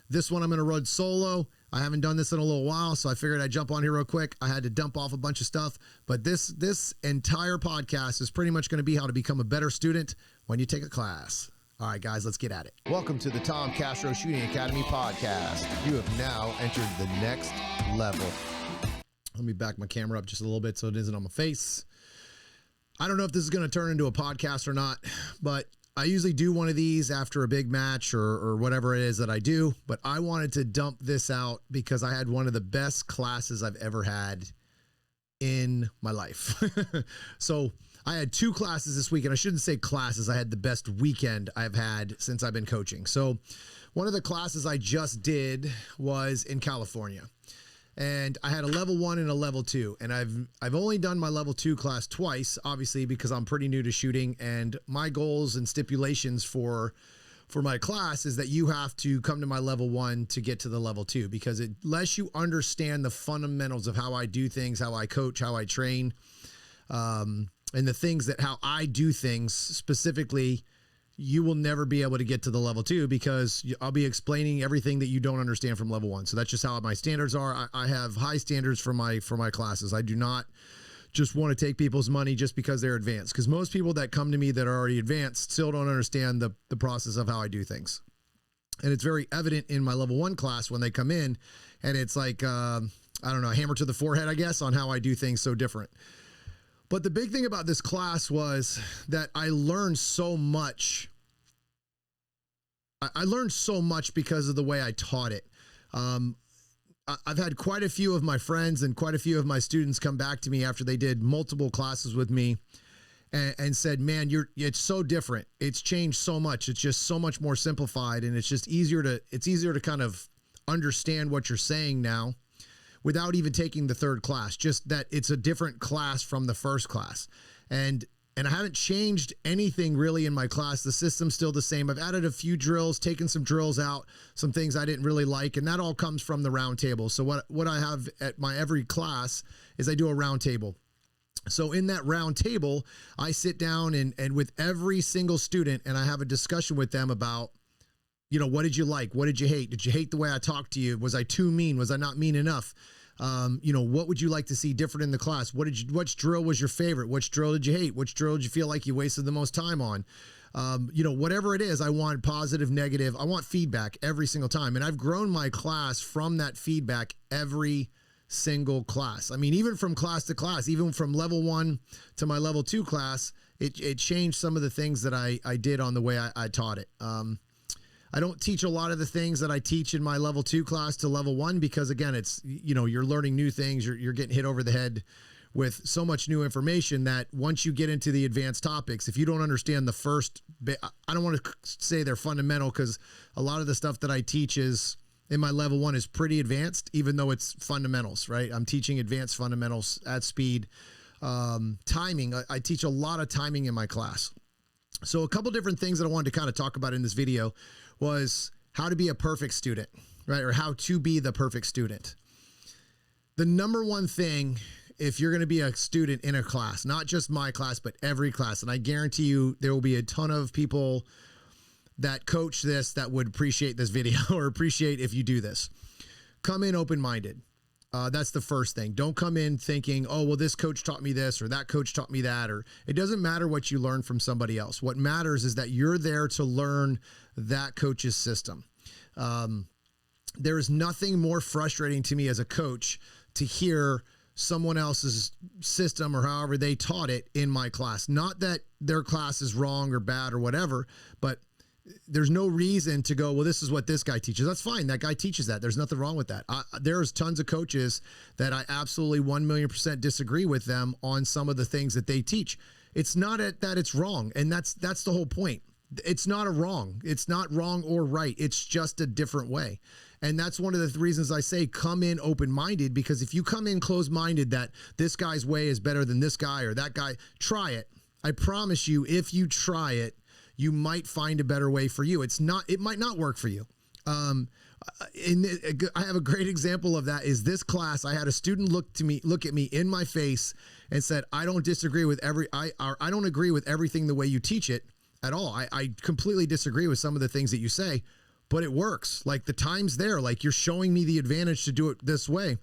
This one I'm going to run solo. I haven't done this in a little while, so I figured I'd jump on here real quick. I had to dump off a bunch of stuff, but this entire podcast is pretty much going to be how to become a better student when you take a class. All right, guys, let's get at it. Welcome to the Tom Castro Shooting Academy podcast. You have now entered the next level. Let me back my camera up just a little bit so it isn't on my face. I don't know if this is going to turn into a podcast or not, but I usually do one of these after a big match or whatever it is that I do, but I wanted to dump this out because I had one of the best classes I've ever had in my life. So I had 2 classes this week, and I shouldn't say classes. I had the best weekend I've had since I've been coaching. So one of the classes I just did was in California. And I had a level 1 and a level 2, and I've only done my level 2 class twice, obviously, because I'm pretty new to shooting. And my goals and stipulations for my class is that you have to come to my level 1 to get to the level 2, because unless you understand the fundamentals of how I do things, how I coach, how I train, and the things that how I do things specifically, you will never be able to get to the level 2 because I'll be explaining everything that you don't understand from level 1. So that's just how my standards are. I have high standards for my classes. I do not just want to take people's money just because they're advanced, because most people that come to me that are already advanced still don't understand the process of how I do things. And it's very evident in my level 1 class when they come in, and it's like, I don't know, a hammer to the forehead, I guess, on how I do things so different. But the big thing about this class was that I learned so much. I learned so much because of the way I taught it. I've had quite a few of my friends and quite a few of my students come back to me after they did multiple classes with me and said, man, it's so different. It's changed so much. It's just so much more simplified, and it's just easier to kind of understand what you're saying now, without even taking the 3rd class, just that it's a different class from the first class. And I haven't changed anything really in my class. The system's still the same. I've added a few drills, taken some drills out, some things I didn't really like, and that all comes from the round table. So what I have at my every class is I do a round table. So in that round table, I sit down and with every single student, and I have a discussion with them about, what did you like? What did you hate? Did you hate the way I talked to you? Was I too mean? Was I not mean enough? What would you like to see different in the class? Which drill was your favorite? Which drill did you hate? Which drill did you feel like you wasted the most time on? Whatever it is, I want positive, negative. I want feedback every single time. And I've grown my class from that feedback every single class. I mean, even from class to class, even from level 1 to my level 2 class, it changed some of the things that I did on the way I taught it. I don't teach a lot of the things that I teach in my level 2 class to level 1 because, again, it's, you're learning new things. You're getting hit over the head with so much new information that once you get into the advanced topics, if you don't understand the first bit, I don't want to say they're fundamental, because a lot of the stuff that I teach is in my level 1 is pretty advanced, even though it's fundamentals, right? I'm teaching advanced fundamentals at speed. Timing, I teach a lot of timing in my class. So a couple different things that I wanted to kind of talk about in this video was how to be a perfect student, right? Or how to be the perfect student. The number one thing, if you're going to be a student in a class, not just my class, but every class, and I guarantee you there will be a ton of people that coach this that would appreciate this video or appreciate if you do this. Come in open-minded. That's the first thing. Don't come in thinking, oh, well, this coach taught me this or that coach taught me that, or it doesn't matter what you learn from somebody else. What matters is that you're there to learn that coach's system. There is nothing more frustrating to me as a coach to hear someone else's system or however they taught it in my class. Not that their class is wrong or bad or whatever, but there's no reason to go, well, this is what this guy teaches. That's fine. That guy teaches that. There's nothing wrong with that. There's tons of coaches that I absolutely 1,000,000% disagree with them on some of the things that they teach. It's not that it's wrong. And that's the whole point. It's not a wrong. It's not wrong or right. It's just a different way. And that's one of the reasons I say come in open-minded, because if you come in closed-minded that this guy's way is better than this guy or that guy, try it. I promise you, if you try it, you might find a better way for you. It might not work for you. I have a great example of that is this class. I had a student look at me in my face and said, I don't agree with everything the way you teach it at all. I completely disagree with some of the things that you say, but it works. Like the time's there. Like you're showing me the advantage to do it this way.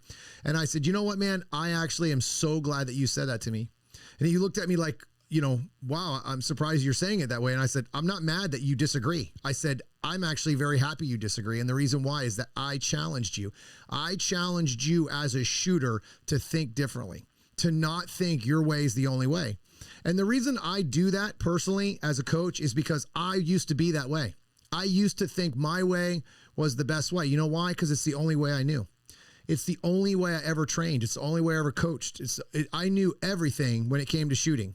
And I said, you know what, man, I actually am so glad that you said that to me. And he looked at me like, you know, wow, I'm surprised you're saying it that way. And I said, I'm not mad that you disagree. I said, I'm actually very happy you disagree. And the reason why is that I challenged you. I challenged you as a shooter to think differently, to not think your way is the only way. And the reason I do that personally as a coach is because I used to be that way. I used to think my way was the best way. You know why? Because it's the only way I knew. It's the only way I ever trained. It's the only way I ever coached. I knew everything when it came to shooting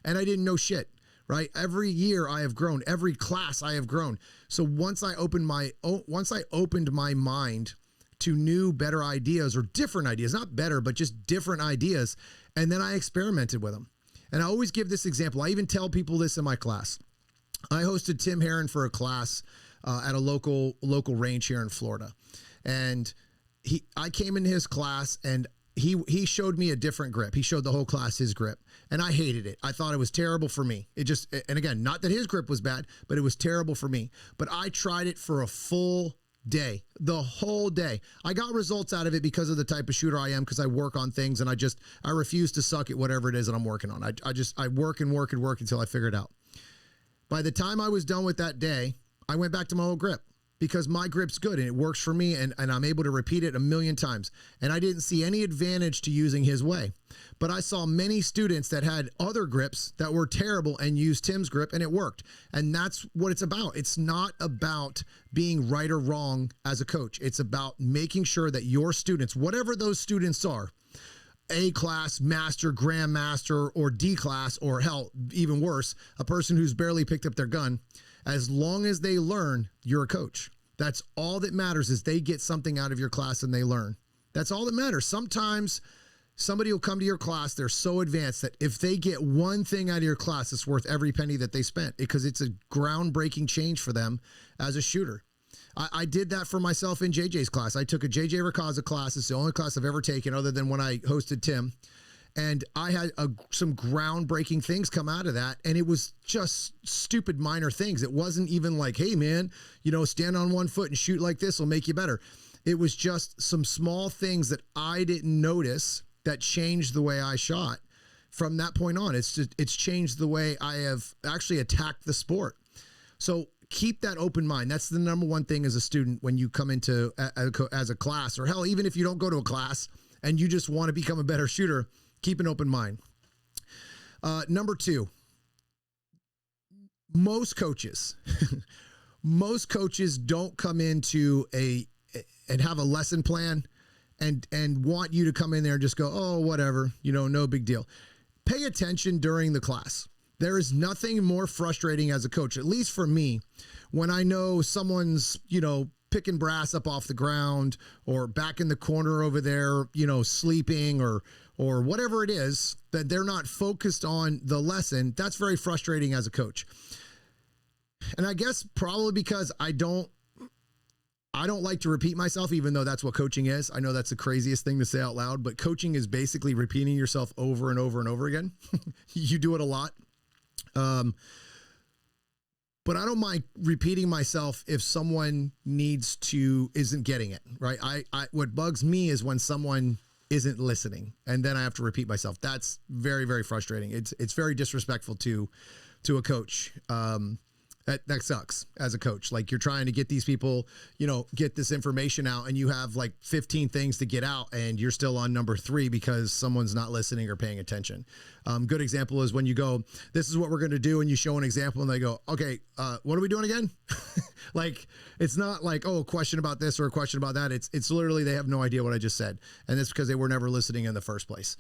and I didn't know shit, right? Every year I have grown, every class I have grown. So once I opened my mind to new, better ideas or different ideas, not better, but just different ideas. And then I experimented with them. And I always give this example. I even tell people this in my class. I hosted Tim Herron for a class at a local range here in Florida. And I came in his class and he showed me a different grip. He showed the whole class his grip and I hated it. I thought it was terrible for me. And again, not that his grip was bad, but it was terrible for me. But I tried it for a full day, the whole day. I got results out of it because of the type of shooter I am, because I work on things and I refuse to suck at whatever it is that I'm working on. I work and work and work until I figure it out. By the time I was done with that day, I went back to my old grip because my grip's good and it works for me and I'm able to repeat it a million times. And I didn't see any advantage to using his way. But I saw many students that had other grips that were terrible and used Tim's grip and it worked. And that's what it's about. It's not about being right or wrong as a coach. It's about making sure that your students, whatever those students are, A class, master, grandmaster, or D class, or hell, even worse, a person who's barely picked up their gun, as long as they learn, you're a coach. That's all that matters, is they get something out of your class and they learn. That's all that matters. Sometimes somebody will come to your class, they're so advanced that if they get one thing out of your class, it's worth every penny that they spent because it's a groundbreaking change for them as a shooter. I did that for myself in JJ's class. I took a JJ Racaza class. It's the only class I've ever taken other than when I hosted Tim. And I had some groundbreaking things come out of that. And it was just stupid minor things. It wasn't even like, hey, man, you know, stand on one foot and shoot like this will make you better. It was just some small things that I didn't notice that changed the way I shot. From that point on, it's changed the way I have actually attacked the sport. So keep that open mind. That's the number one thing as a student when you come into as a class, or hell, even if you don't go to a class and you just want to become a better shooter, keep an open mind. Number two, most coaches don't come into and have a lesson plan and want you to come in there and just go, oh, whatever, you know, no big deal. Pay attention during the class. There is nothing more frustrating as a coach, at least for me, when I know someone's, you know, picking brass up off the ground or back in the corner over there, you know, sleeping or whatever it is, that they're not focused on the lesson. That's very frustrating as a coach. And I guess probably because I don't like to repeat myself, even though that's what coaching is. I know that's the craziest thing to say out loud, but coaching is basically repeating yourself over and over and over again. You do it a lot. But I don't mind repeating myself if someone isn't getting it, right? What bugs me is when someone isn't listening and then I have to repeat myself. That's very, very frustrating. It's very disrespectful to a coach. That sucks as a coach. Like, you're trying to get these people, you know, get this information out and you have like 15 things to get out and you're still on number 3 because someone's not listening or paying attention. Good example is when you go, this is what we're going to do. And you show an example and they go, okay, what are we doing again? Like, it's not like, oh, a question about this or a question about that. It's literally, they have no idea what I just said. And that's because they were never listening in the first place.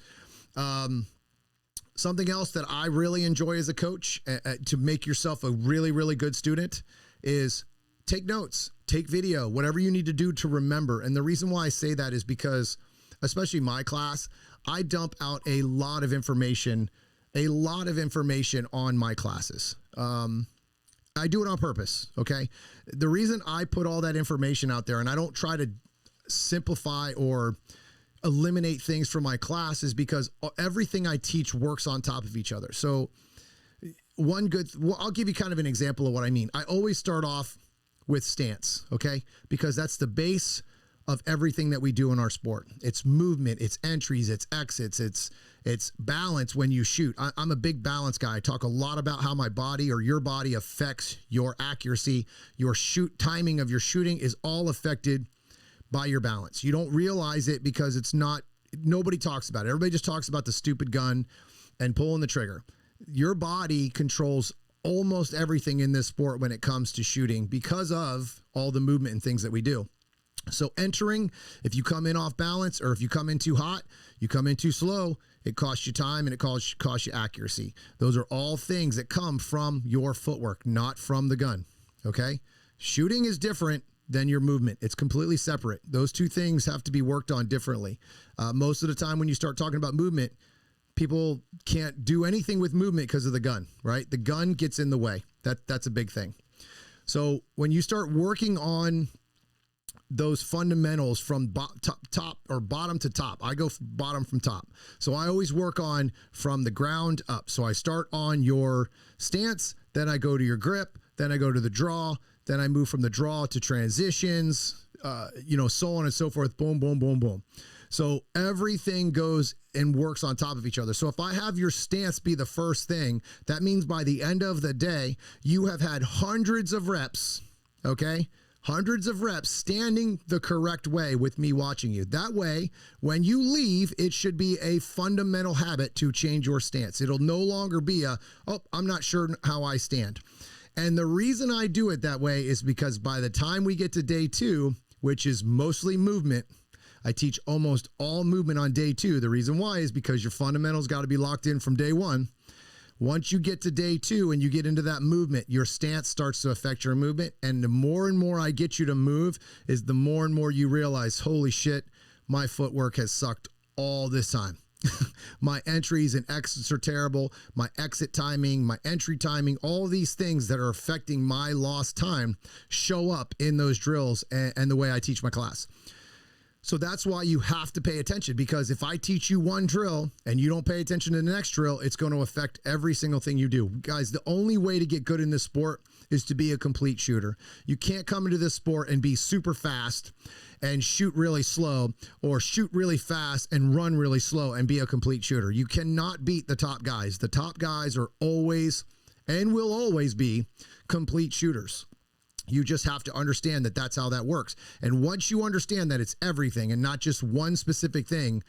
Something else that I really enjoy as a coach to make yourself a really, really good student is take notes, take video, whatever you need to do to remember. And the reason why I say that is because, especially my class, I dump out a lot of information on my classes. I do it on purpose. Okay. The reason I put all that information out there and I don't try to simplify or eliminate things from my class is because everything I teach works on top of each other. So I'll give you kind of an example of what I mean. I always start off with stance, okay? Because that's the base of everything that we do in our sport. It's movement, it's entries, it's exits, it's balance when you shoot. I'm a big balance guy. I talk a lot about how my body or your body affects your accuracy. Your timing of your shooting is all affected by your balance. You don't realize it because nobody talks about it. Everybody just talks about the stupid gun and pulling the trigger. Your body controls almost everything in this sport when it comes to shooting because of all the movement and things that we do. So entering, if you come in off balance or if you come in too hot, you come in too slow, it costs you time and it costs you accuracy. Those are all things that come from your footwork, not from the gun, okay? Shooting is different than your movement. It's completely separate. Those two things have to be worked on differently. Most of the time when you start talking about movement, people can't do anything with movement because of the gun, right? The gun gets in the way. That's a big thing. So when you start working on those fundamentals from top or bottom to top, I go bottom from top. So I always work on from the ground up. So I start on your stance, then I go to your grip, then I go to the draw, then I move from the draw to transitions, so on and so forth. Boom, boom, boom, boom. So everything goes and works on top of each other. So if I have your stance be the first thing, that means by the end of the day, you have had hundreds of reps, okay? Hundreds of reps standing the correct way with me watching you. That way, when you leave, it should be a fundamental habit to change your stance. It'll no longer be I'm not sure how I stand. And the reason I do it that way is because by the time we get to day 2, which is mostly movement, I teach almost all movement on day 2. The reason why is because your fundamentals got to be locked in from day 1. Once you get to day 2 and you get into that movement, your stance starts to affect your movement. And the more and more I get you to move is the more and more you realize, holy shit, my footwork has sucked all this time. My entries and exits are terrible. My exit timing, my entry timing, all these things that are affecting my lost time show up in those drills and the way I teach my class. So that's why you have to pay attention, because if I teach you one drill and you don't pay attention to the next drill, it's going to affect every single thing you do. Guys, the only way to get good in this sport is to be a complete shooter. You can't come into this sport and be super fast and shoot really slow, or shoot really fast and run really slow and be a complete shooter. You cannot beat the top guys. The top guys are always and will always be complete shooters. You just have to understand that that's how that works. And once you understand that it's everything and not just one specific thing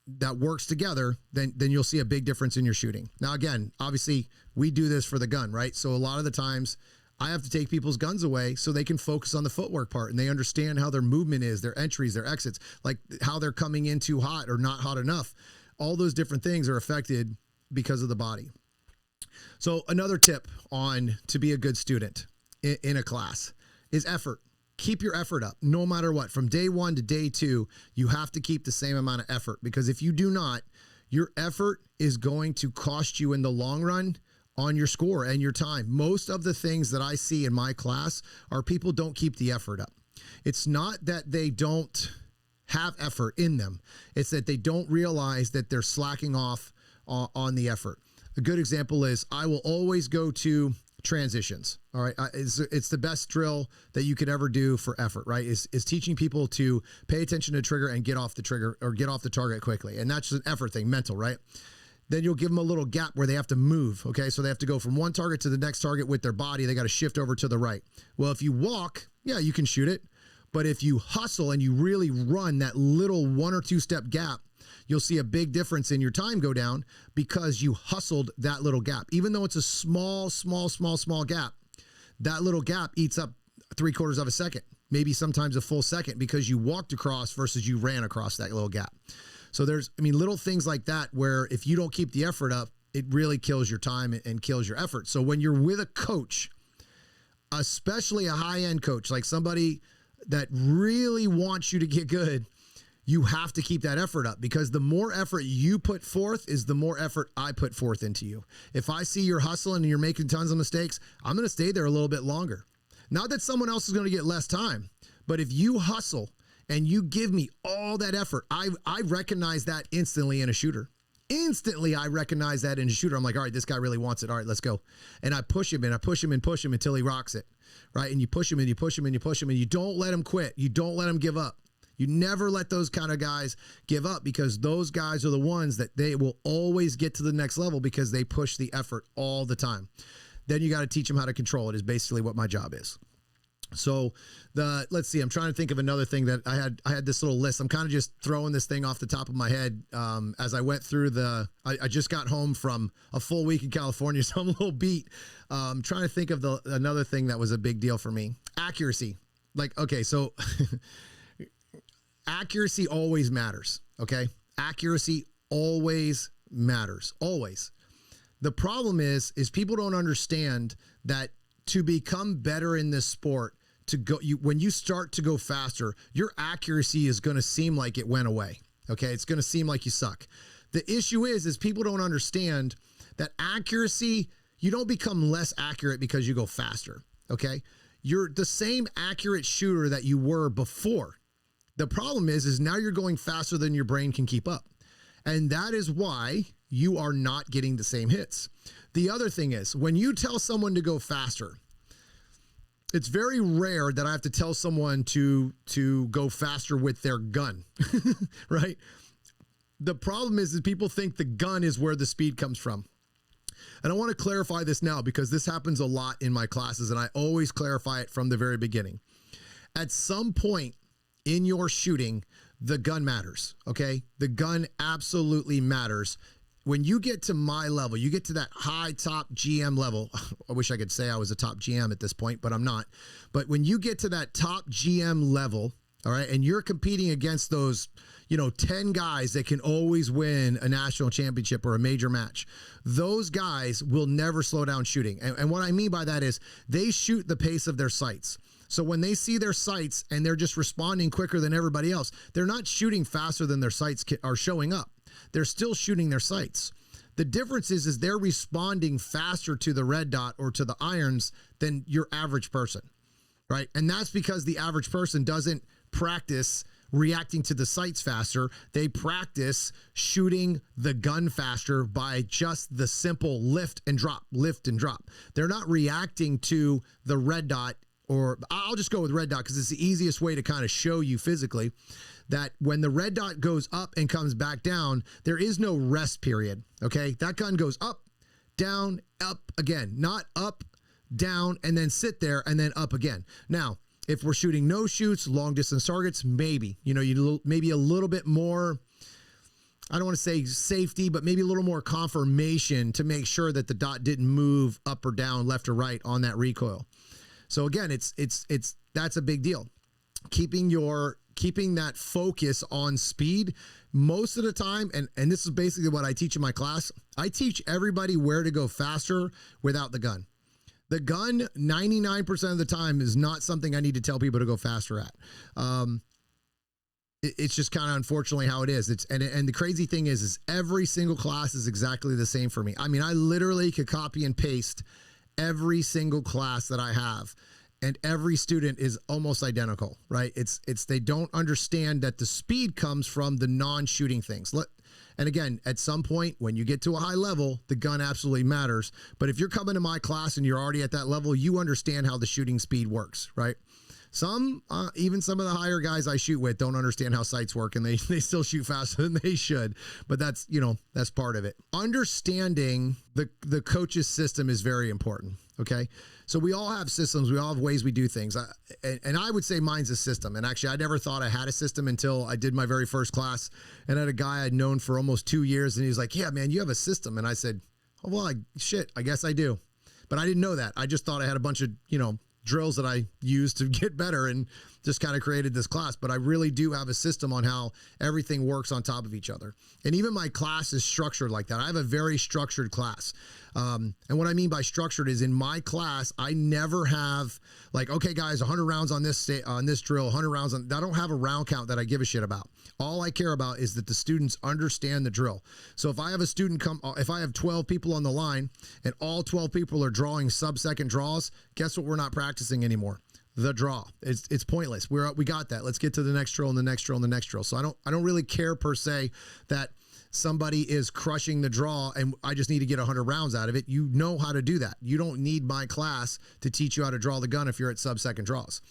that works together, then you'll see a big difference in your shooting. Now, again, obviously we do this for the gun, right? So a lot of the times I have to take people's guns away so they can focus on the footwork part and they understand how their movement is, their entries, their exits, like how they're coming in too hot or not hot enough. All those different things are affected because of the body. So another tip on to be a good student in a class is effort. Keep your effort up no matter what. From day 1 to day 2, you have to keep the same amount of effort, because if you do not, your effort is going to cost you in the long run on your score and your time. Most of the things that I see in my class are people don't keep the effort up. It's not that they don't have effort in them. It's that they don't realize that they're slacking off on the effort. A good example is I will always go to transitions. All right. It's the best drill that you could ever do for effort, right? Is teaching people to pay attention to the trigger and get off the trigger or get off the target quickly. And that's just an effort thing, mental, right? Then you'll give them a little gap where they have to move. Okay. So they have to go from one target to the next target with their body. They got to shift over to the right. Well, if you walk, yeah, you can shoot it. But if you hustle and you really run that little 1 or 2 step gap, you'll see a big difference in your time go down because you hustled that little gap. Even though it's a small gap, that little gap eats up 3/4 of a second, maybe sometimes a full second, because you walked across versus you ran across that little gap. So there's, little things like that where if you don't keep the effort up, it really kills your time and kills your effort. So when you're with a coach, especially a high-end coach, like somebody that really wants you to get good, you have to keep that effort up, because the more effort you put forth is the more effort I put forth into you. If I see you're hustling and you're making tons of mistakes, I'm going to stay there a little bit longer. Not that someone else is going to get less time, but if you hustle and you give me all that effort, I recognize that instantly in a shooter. Instantly, I recognize that in a shooter. I'm like, all right, this guy really wants it. All right, let's go. And I push him and I push him and push him until he rocks it, right? And you push him and you push him and you push him and you don't let him quit. You don't let him give up. You never let those kind of guys give up, because those guys are the ones that they will always get to the next level because they push the effort all the time. Then you got to teach them how to control it, is basically what my job is. So let's see, I'm trying to think of another thing that I had this little list. I'm kind of just throwing this thing off the top of my head. As I went through I just got home from a full week in California, so I'm a little beat. Trying to think of another thing that was a big deal for me. Accuracy. Like, okay, so accuracy always matters. Okay. Accuracy always matters. Always. The problem is people don't understand that to become better in this sport, when you start to go faster, your accuracy is going to seem like it went away. Okay. It's going to seem like you suck. The issue is people don't understand that accuracy, you don't become less accurate because you go faster. Okay. You're the same accurate shooter that you were before. The problem is now you're going faster than your brain can keep up. And that is why you are not getting the same hits. The other thing is, when you tell someone to go faster, it's very rare that I have to tell someone to go faster with their gun, right? The problem is that people think the gun is where the speed comes from. And I want to clarify this now, because this happens a lot in my classes, and I always clarify it from the very beginning. At some point in your shooting, the gun matters, okay? The gun absolutely matters. When you get to my level, you get to that high top GM level. I wish I could say I was a top GM at this point, but I'm not. But when you get to that top GM level, all right, and you're competing against those, 10 guys that can always win a national championship or a major match, those guys will never slow down shooting. And what I mean by that is they shoot the pace of their sights. So when they see their sights and they're just responding quicker than everybody else, they're not shooting faster than their sights are showing up. They're still shooting their sights. The difference is they're responding faster to the red dot or to the irons than your average person, right? And that's because the average person doesn't practice reacting to the sights faster. They practice shooting the gun faster by just the simple lift and drop, lift and drop. They're not reacting to the red dot, or I'll just go with red dot because it's the easiest way to kind of show you physically that when the red dot goes up and comes back down, there is no rest period, okay? That gun goes up, down, up again, not up, down, and then sit there and then up again. Now, if we're shooting no shoots, long distance targets, maybe, maybe a little bit more, I don't want to say safety, but maybe a little more confirmation to make sure that the dot didn't move up or down, left or right on that recoil. So again, that's a big deal. Keeping that focus on speed most of the time. And this is basically what I teach in my class. I teach everybody where to go faster without the gun. The gun, 99% of the time, is not something I need to tell people to go faster at. It's just kind of unfortunately how it is. And the crazy thing is every single class is exactly the same for me. I mean, I literally could copy and paste every single class that I have, and every student is almost identical, right? They don't understand that the speed comes from the non-shooting things. And again, at some point when you get to a high level, the gun absolutely matters. But if you're coming to my class and you're already at that level, you understand how the shooting speed works, right? Even some of the higher guys I shoot with don't understand how sights work, and they still shoot faster than they should. But that's part of it. Understanding the coach's system is very important. Okay. So we all have systems. We all have ways we do things. And I would say mine's a system. And actually, I never thought I had a system until I did my very first class and had a guy I'd known for almost 2 years. And he was like, yeah, man, you have a system. And I said, oh, well, I guess I do. But I didn't know that. I just thought I had a bunch of, drills that I used to get better and just kind of created this class. But I really do have a system on how everything works on top of each other. And even my class is structured like that. I have a very structured class. And what I mean by structured is in my class, I never have like, okay, guys, 100 rounds on this drill, 100 rounds on, I don't have a round count that I give a shit about. All I care about is that the students understand the drill. So if I have a student if I have 12 people on the line and all 12 people are drawing sub-second draws, guess what we're not practicing anymore? The draw. It's pointless. We got that. Let's get to the next drill and the next drill and the next drill. So I don't really care per se that somebody is crushing the draw and I just need to get 100 rounds out of it. You know how to do that. You don't need my class to teach you how to draw the gun if you're at sub-second draws.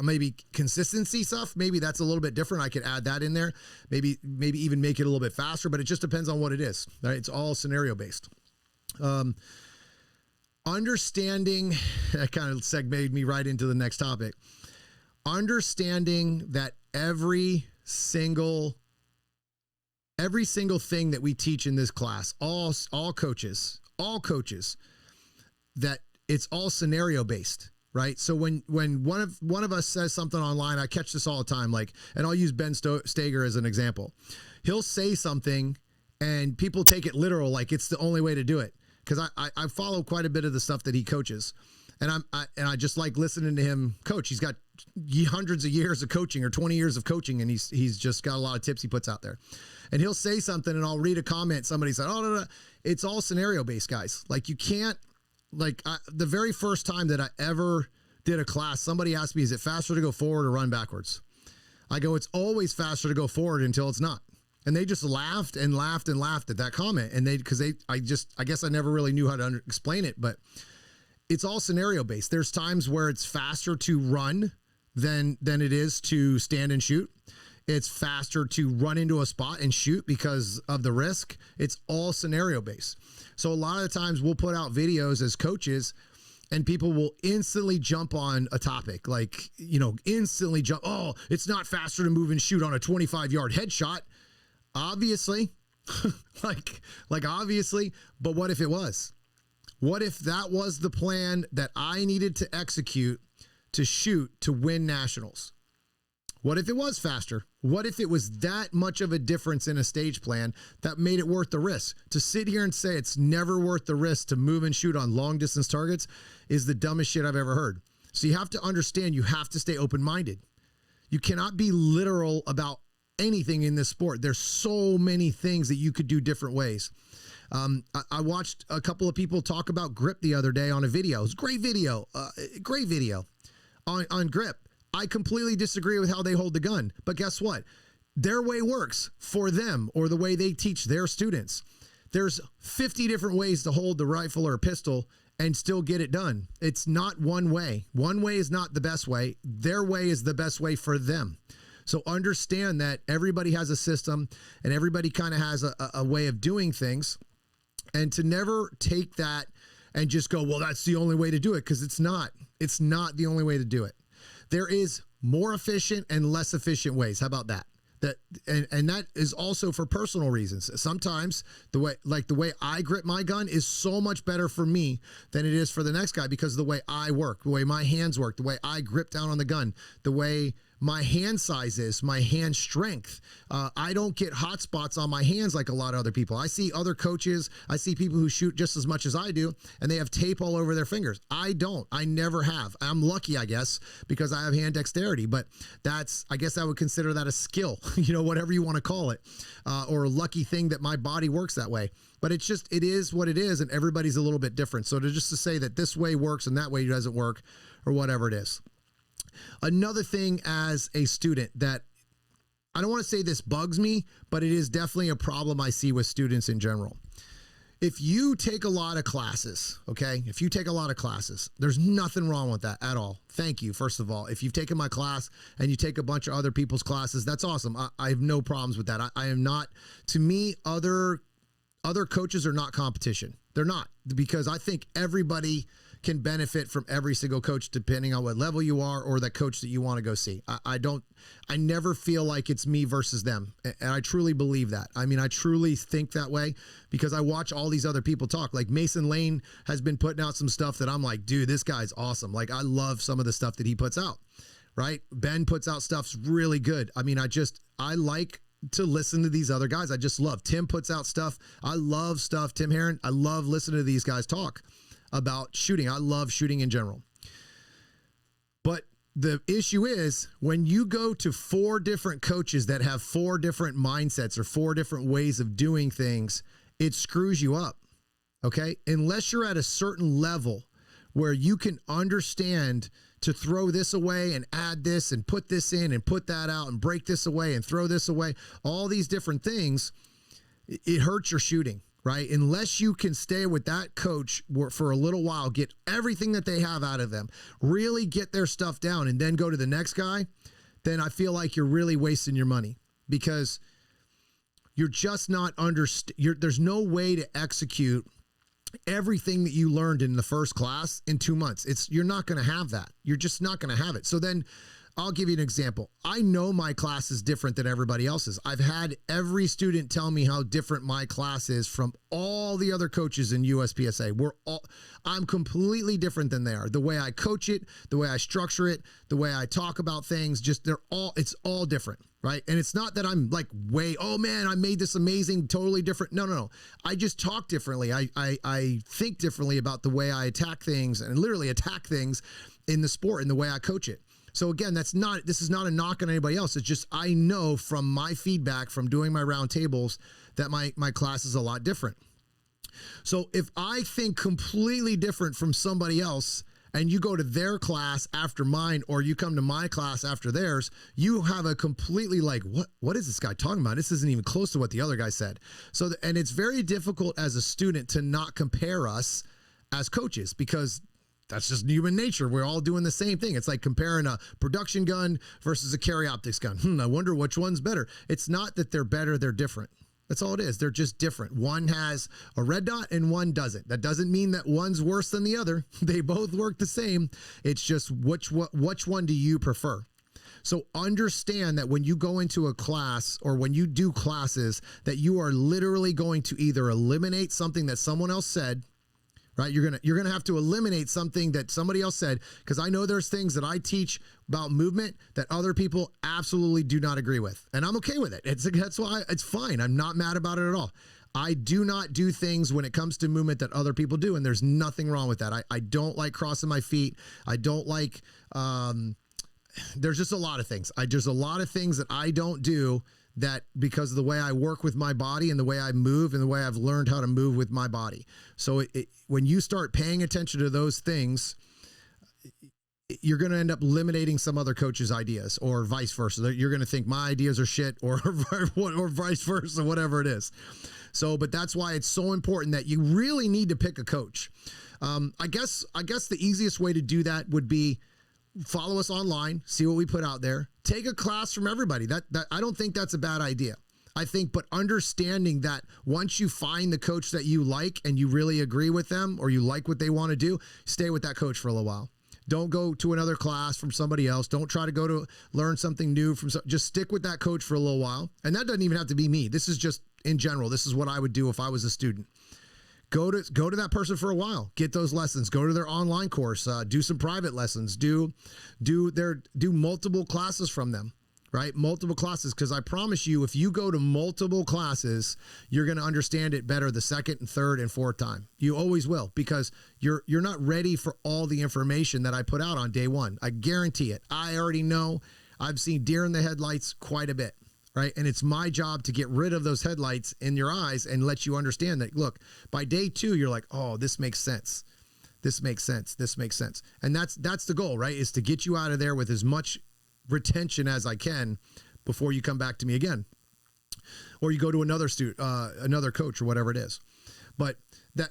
Maybe consistency stuff, maybe that's a little bit different. I could add that in there. Maybe even make it a little bit faster, but it just depends on what it is. Right? It's all scenario based. Understanding, that kind of segued me right into the next topic. Understanding that every single thing that we teach in this class, all coaches, that it's all scenario based, right? So when one of us says something online, I catch this all the time, like, and I'll use Ben Stager as an example. He'll say something and people take it literal, like it's the only way to do it. Because I follow quite a bit of the stuff that he coaches, and I just like listening to him coach. He's got hundreds of years of coaching, or 20 years of coaching, and he's just got a lot of tips he puts out there. And he'll say something, and I'll read a comment. Somebody said, "Oh no, it's all scenario based, guys. Like you can't the very first time that I ever did a class, somebody asked me, is it faster to go forward or run backwards? I go, it's always faster to go forward until it's not." And they just laughed and laughed and laughed at that comment. And I guess I never really knew how to explain it, but it's all scenario based. There's times where it's faster to run than it is to stand and shoot. It's faster to run into a spot and shoot because of the risk. It's all scenario based. So a lot of the times we'll put out videos as coaches and people will instantly jump on a topic, like, instantly jump. Oh, it's not faster to move and shoot on a 25-yard headshot. Obviously, obviously, but what if it was? What if that was the plan that I needed to execute to shoot to win nationals? What if it was faster? What if it was that much of a difference in a stage plan that made it worth the risk? To sit here and say it's never worth the risk to move and shoot on long distance targets is the dumbest shit I've ever heard. So you have to understand, you have to stay open-minded. You cannot be literal about anything in this sport. There's so many things that you could do different ways. I watched a couple of people talk about grip the other day on a video. It was a great video on grip. I completely disagree with how they hold the gun, but guess what? Their way works for them, or the way they teach their students. There's 50 different ways to hold the rifle or a pistol and still get it done. It's not one way. One way is not the best way. Their way is the best way for them. So understand that everybody has a system and everybody kind of has a way of doing things, and to never take that and just go, well, that's the only way to do it. Because it's not the only way to do it. There is more efficient and less efficient ways. How about that? And that is also for personal reasons. Sometimes the way I grip my gun is so much better for me than it is for the next guy, because of the way I work, the way my hands work, the way I grip down on the gun, the way my hand size is, my hand strength. I don't get hot spots on my hands like a lot of other people. I see other coaches, I see people who shoot just as much as I do, and they have tape all over their fingers. I don't. I never have. I'm lucky, I guess, because I have hand dexterity, but I guess I would consider that a skill, whatever you want to call it, or a lucky thing that my body works that way. But it is what it is, and everybody's a little bit different. So to say that this way works and that way doesn't work, or whatever it is. Another thing as a student that I don't want to say this bugs me, but it is definitely a problem I see with students in general. If you take a lot of classes, okay? If you take a lot of classes, there's nothing wrong with that at all. Thank you, first of all. If you've taken my class and you take a bunch of other people's classes, that's awesome. I have no problems with that. I am not, to me, other coaches are not competition. They're not, because I think everybody can benefit from every single coach depending on what level you are, or that coach that you want to go see. I never feel like it's me versus them. And I truly believe that. I mean, I truly think that way because I watch all these other people talk. Like Mason Lane has been putting out some stuff that I'm like, dude, this guy's awesome. Like, I love some of the stuff that he puts out, right? Ben puts out stuff's really good. I mean, I like to listen to these other guys. I just love. Tim puts out stuff. I love stuff. Tim Herron. I love listening to these guys talk about shooting. I love shooting in general. But the issue is when you go to 4 different coaches that have 4 different mindsets or 4 different ways of doing things, it screws you up. Okay? Unless you're at a certain level where you can understand to throw this away and add this and put this in and put that out and break this away and throw this away, all these different things, it hurts your shooting, right? Unless you can stay with that coach for a little while, get everything that they have out of them, really get their stuff down, and then go to the next guy, then I feel like you're really wasting your money, because you're just not there's no way to execute everything that you learned in the first class in 2 months. You're not going to have that. You're just not going to have it. So then I'll give you an example. I know my class is different than everybody else's. I've had every student tell me how different my class is from all the other coaches in USPSA. I'm completely different than they are. The way I coach it, the way I structure it, the way I talk about things, it's all different, right? And it's not that I'm like oh man, I made this amazing, totally different. No. I just talk differently. I think differently about the way I attack things, and literally attack things in the sport and the way I coach it. So again, this is not a knock on anybody else. It's just, I know from my feedback from doing my round tables that my class is a lot different. So if I think completely different from somebody else, and you go to their class after mine, or you come to my class after theirs, you have a completely like, what is this guy talking about? This isn't even close to what the other guy said. And it's very difficult as a student to not compare us as coaches, because that's just human nature. We're all doing the same thing. It's like comparing a production gun versus a carry optics gun. I wonder which one's better. It's not that they're better, they're different. That's all it is. They're just different. One has a red dot and one doesn't. That doesn't mean that one's worse than the other. They both work the same. It's just which one do you prefer? So understand that when you go into a class, or when you do classes, that you are literally going to either eliminate something that someone else said, right? You're going to have to eliminate something that somebody else said, because I know there's things that I teach about movement that other people absolutely do not agree with. And I'm okay with it. That's why it's fine. I'm not mad about it at all. I do not do things when it comes to movement that other people do, and there's nothing wrong with that. I don't like crossing my feet. I don't like, there's just a lot of things. There's a lot of things that I don't do, that because of the way I work with my body and the way I move and the way I've learned how to move with my body. So when you start paying attention to those things, you're going to end up eliminating some other coach's ideas, or vice versa. You're going to think my ideas are shit, or vice versa, whatever it is. So, but that's why it's so important that you really need to pick a coach. I guess the easiest way to do that would be follow us online, see what we put out there, take a class from everybody. That I don't think that's a bad idea. I think, but understanding that once you find the coach that you like and you really agree with them, or you like what they want to do, stay with that coach for a little while. Don't go to another class from somebody else. Don't try to go to learn something new just stick with that coach for a little while. And that doesn't even have to be me. This is just in general. This is what I would do if I was a student. Go to that person for a while, get those lessons, go to their online course, do some private lessons, do multiple classes from them, right? Multiple classes. Cause I promise you, if you go to multiple classes, you're going to understand it better the second and third and fourth time. You always will, because you're not ready for all the information that I put out on day one. I guarantee it. I already know. I've seen deer in the headlights quite a bit. Right. And it's my job to get rid of those headlights in your eyes and let you understand that, look, by day 2, you're like, oh, this makes sense. This makes sense. This makes sense. And that's the goal, right? Is to get you out of there with as much retention as I can before you come back to me again, or you go to another another coach, or whatever it is. But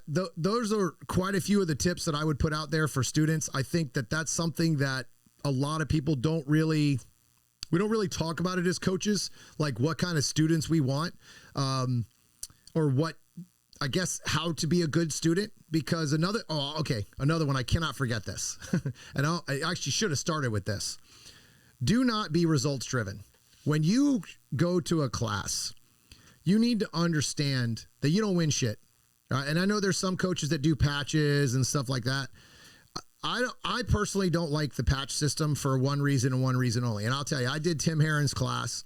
those are quite a few of the tips that I would put out there for students. I think that that's something that a lot of people we don't really talk about it as coaches, like what kind of students we want, or what, I guess, how to be a good student. Because another one, I cannot forget this. And I actually should have started with this. Do not be results driven. When you go to a class, you need to understand that you don't win shit. And I know there's some coaches that do patches and stuff like that. I personally don't like the patch system for one reason and one reason only. And I'll tell you, I did Tim Herron's class,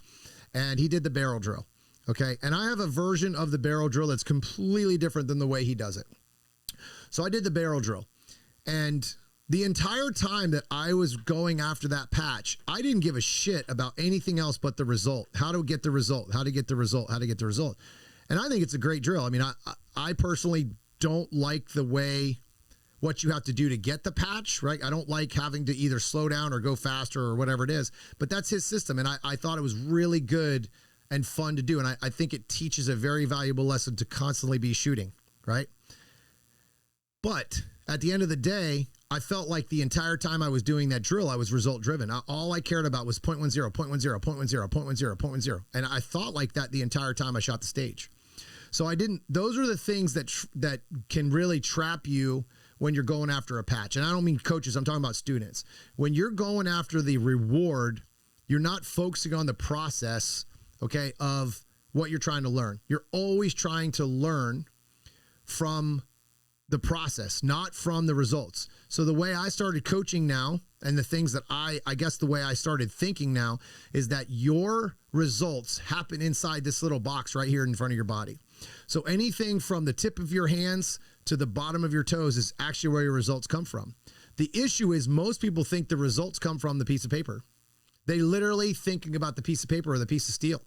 and he did the barrel drill. Okay. And I have a version of the barrel drill that's completely different than the way he does it. So I did the barrel drill, and the entire time that I was going after that patch, I didn't give a shit about anything else but the result, how to get the result, how to get the result, how to get the result. And I think it's a great drill. I mean, I personally don't like the way what you have to do to get the patch, right? I don't like having to either slow down or go faster or whatever it is, but that's his system. And I thought it was really good and fun to do. And I think it teaches a very valuable lesson to constantly be shooting, right? But at the end of the day, I felt like the entire time I was doing that drill, I was result driven. All I cared about was 0.10, 0.10, 0.10, 0.10, 0.10. And I thought like that the entire time I shot the stage. So those are the things that can really trap you when you're going after a patch. And I don't mean coaches, I'm talking about students. When you're going after the reward, you're not focusing on the process, okay, of what you're trying to learn. You're always trying to learn from the process, not from the results. So the way I started coaching now, and the things that I guess the way I started thinking now, is that your results happen inside this little box right here in front of your body. So anything from the tip of your hands to the bottom of your toes is actually where your results come from. The issue is most people think the results come from the piece of paper. They literally thinking about the piece of paper or the piece of steel.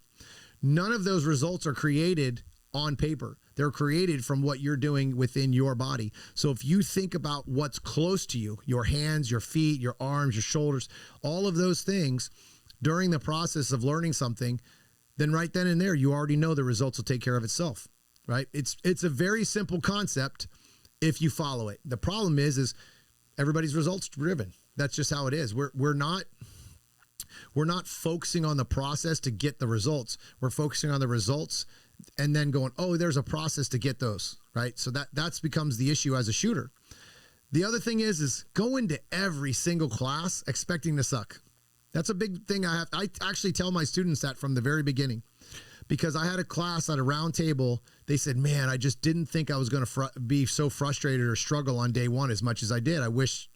None of those results are created on paper. They're created from what you're doing within your body. So if you think about what's close to you, your hands, your feet, your arms, your shoulders, all of those things during the process of learning something, then right then and there, you already know the results will take care of itself, right? It's a very simple concept if you follow it. The problem is everybody's results driven. That's just how it is. We're not focusing on the process to get the results. We're focusing on the results and then going, oh, there's a process to get those, right? So that's becomes the issue as a shooter. The other thing is go into every single class expecting to suck. That's a big thing I actually tell my students that from the very beginning, because I had a class at a round table. They said, man, I just didn't think I was going to be so frustrated or struggle on day one as much as I did. I wish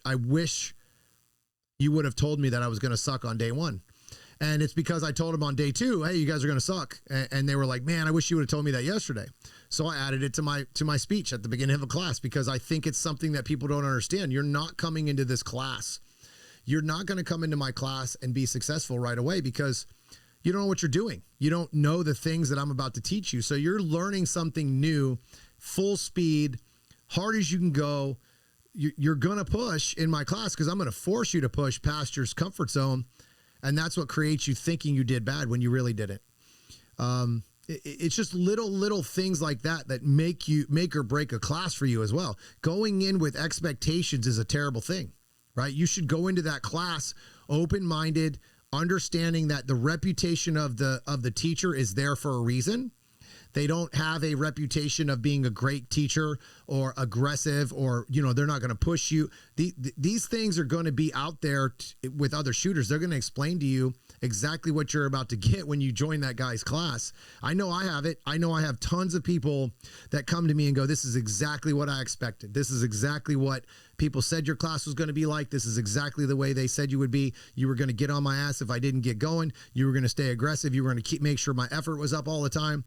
you would have told me that I was going to suck on day one. And it's because I told them on day two, hey, you guys are going to suck. And they were like, man, I wish you would have told me that yesterday. So I added it to my speech at the beginning of a class, because I think it's something that people don't understand. You're not coming into this class. You're not going to come into my class and be successful right away because you don't know what you're doing. You don't know the things that I'm about to teach you. So you're learning something new, full speed, hard as you can go. You're going to push in my class because I'm going to force you to push past your comfort zone. And that's what creates you thinking you did bad when you really didn't. It's just little things like that make or break a class for you as well. Going in with expectations is a terrible thing, right? You should go into that class open-minded, understanding that the reputation of the teacher is there for a reason. They don't have a reputation of being a great teacher or aggressive, or, they're not going to push you. These things are going to be out there with other shooters. They're going to explain to you exactly what you're about to get when you join that guy's class. I know I have it. I know I have tons of people that come to me and go, this is exactly what I expected. This is exactly what people said your class was going to be like. This is exactly the way they said you would be. You were going to get on my ass if I didn't get going. You were going to stay aggressive. You were going to make sure my effort was up all the time.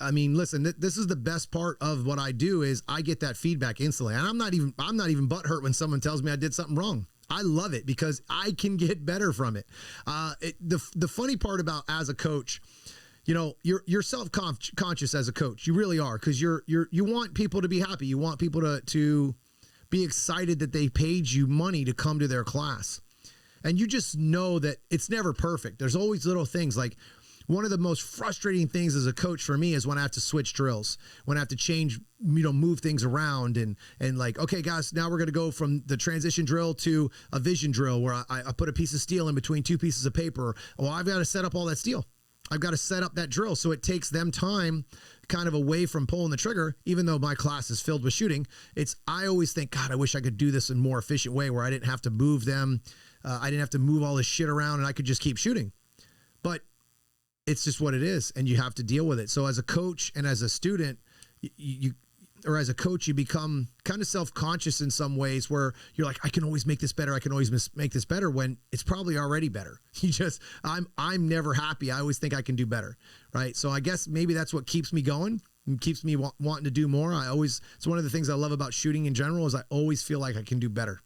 I mean, listen, this is the best part of what I do is I get that feedback instantly. And I'm not even butthurt when someone tells me I did something wrong. I love it because I can get better from it. The funny part about as a coach, you're self-conscious as a coach. You really are, because you want people to be happy. You want people to be excited that they paid you money to come to their class. And you just know that it's never perfect. There's always little things. Like, one of the most frustrating things as a coach for me is when I have to switch drills, when I have to change, move things around and like, okay, guys, now we're going to go from the transition drill to a vision drill where I put a piece of steel in between two pieces of paper. Well, I've got to set up all that steel. I've got to set up that drill. So it takes them time kind of away from pulling the trigger, even though my class is filled with shooting. I always think, God, I wish I could do this in a more efficient way where I didn't have to move them. I didn't have to move all this shit around and I could just keep shooting. But it's just what it is, and you have to deal with it. So as a coach and as a student, as a coach, you become kind of self-conscious in some ways where you're like, I can always make this better. I can always make this better, when it's probably already better. I'm never happy. I always think I can do better. Right. So I guess maybe that's what keeps me going and keeps me wanting to do more. It's one of the things I love about shooting in general is I always feel like I can do better.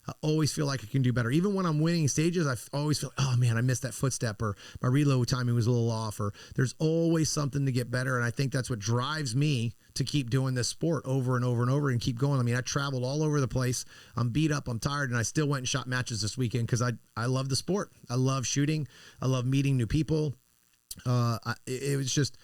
I always feel like I can do better. Even when I'm winning stages, I always feel, oh man, I missed that footstep, or my reload timing was a little off, or there's always something to get better. And I think that's what drives me to keep doing this sport over and over and over and keep going. I mean, I traveled all over the place. I'm beat up, I'm tired, and I still went and shot matches this weekend because I love the sport. I love shooting. I love meeting new people. It was just,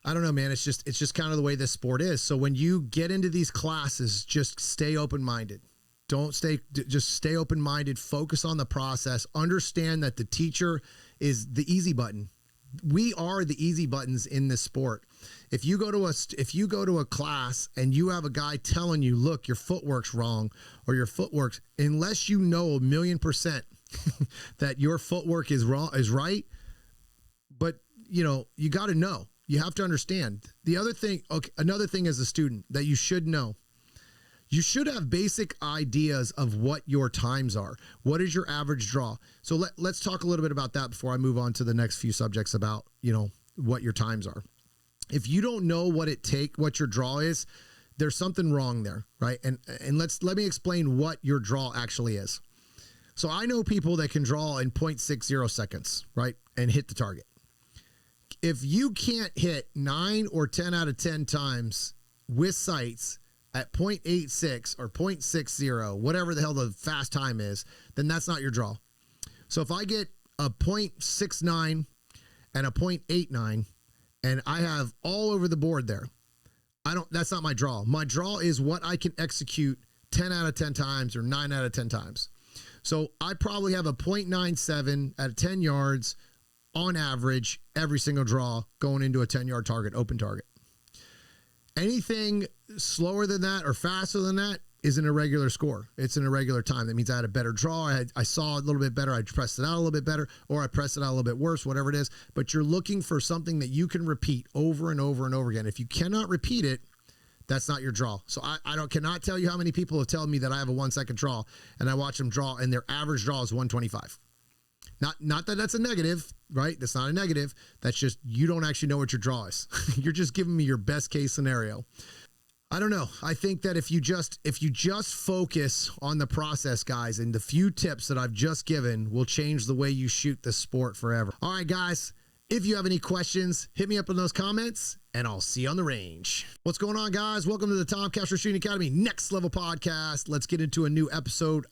I don't know, man. It's just kind of the way this sport is. So when you get into these classes, just stay open-minded. Just stay open-minded, focus on the process, understand that the teacher is the easy button. We are the easy buttons in this sport. If you go to a class and you have a guy telling you, look, your footwork's wrong or your footwork's, unless you know 1,000,000% that your footwork is wrong, is right. But you got to know, you have to understand the other thing. Okay. Another thing as a student that you should know, you should have basic ideas of what your times are. What is your average draw? So let's talk a little bit about that before I move on to the next few subjects about, what your times are. If you don't know what your draw is, there's something wrong there, right? And let me explain what your draw actually is. So I know people that can draw in 0.60 seconds, right? And hit the target. If you can't hit 9 or 10 out of 10 times with sights at 0.86 or 0.60, whatever the hell the fast time is, then that's not your draw. So if I get a 0.69 and a 0.89 and I have all over the board there, that's not my draw. My draw is what I can execute 10 out of 10 times or 9 out of 10 times. So I probably have a 0.97 at 10 yards on average every single draw going into a 10-yard target, open target. Anything slower than that or faster than that is an irregular score. It's an irregular time. That means I had a better draw. I saw a little bit better. I pressed it out a little bit better, or I pressed it out a little bit worse, whatever it is. But you're looking for something that you can repeat over and over and over again. If you cannot repeat it, that's not your draw. So I cannot tell you how many people have told me that I have a 1 second draw and I watch them draw and their average draw is 125. Not that that's a negative, right? That's not a negative. That's just, you don't actually know what your draw is. You're just giving me your best case scenario. I don't know. I think that if you just focus on the process, guys, and the few tips that I've just given will change the way you shoot the sport forever. All right, guys. If you have any questions, hit me up in those comments, and I'll see you on the range. What's going on, guys? Welcome to the Tom Castro Shooting Academy Next Level Podcast. Let's get into a new episode